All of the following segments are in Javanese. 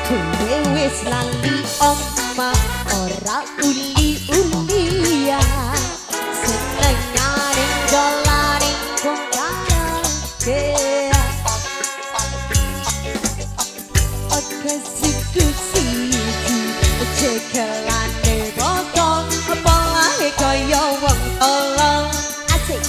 kowe wis lali oma ora uli-ulian senengane dolane kok karaoke oke siji cekelane botol polahe kaya wong tolong asik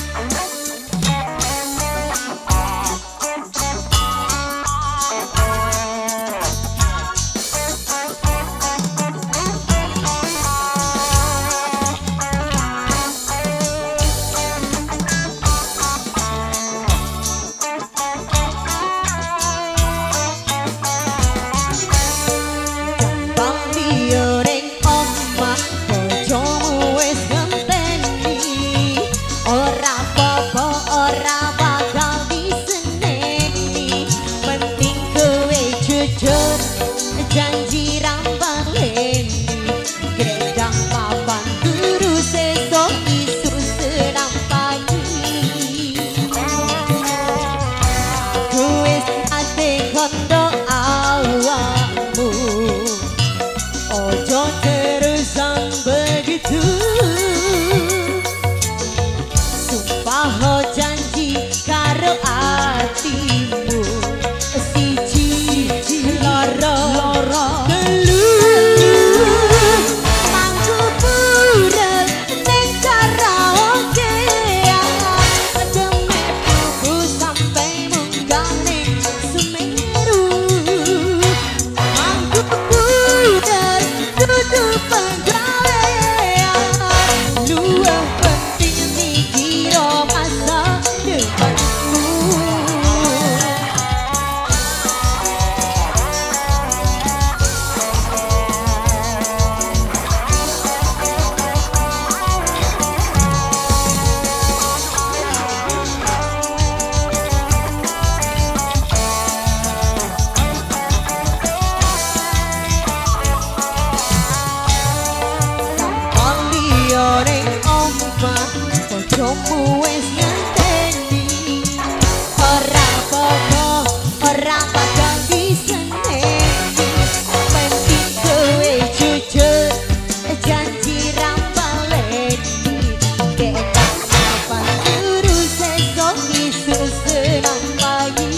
janji rambang leni gedang papan turu sesok isu sedang pagi kuis ate kondo awakmu ojo terusan begitu sumpah ho janji karo atimu siji loro telu mangku pura ning karaoke demi buku sampai munggah ning Semeru mangku pura dudu penggawean luwih penting mikir masa depanmu. Bojomu wis ngenteni ora apa-apa ora bakal diseneni penting kowe jujur janji rambang leni gedang papan turu sesok isu senang pagi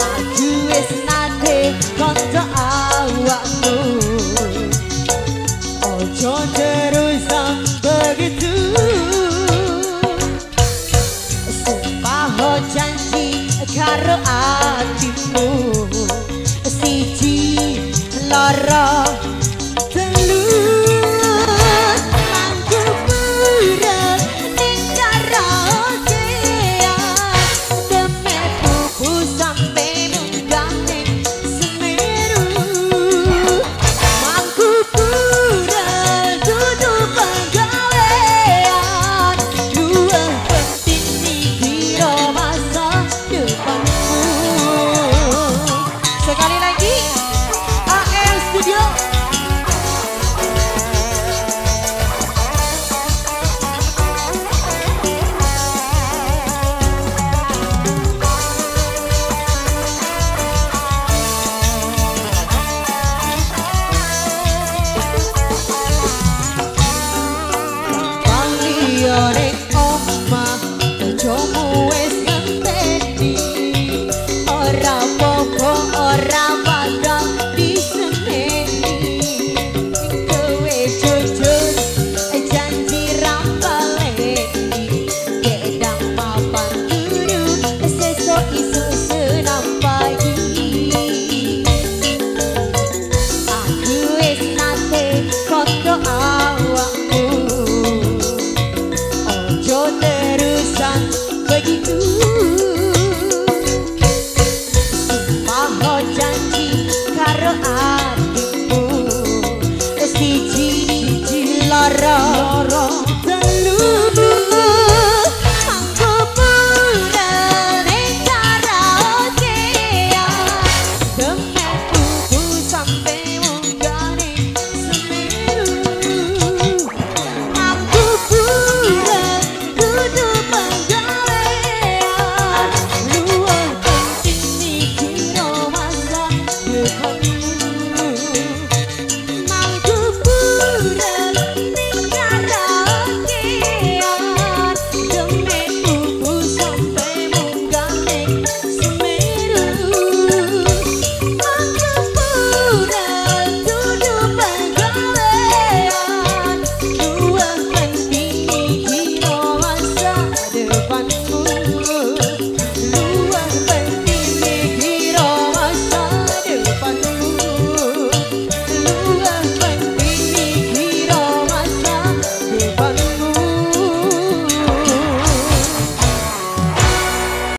aku wis nate kanca awakmu ojo terusan begitu sumpah ho janji karo atimu siji loro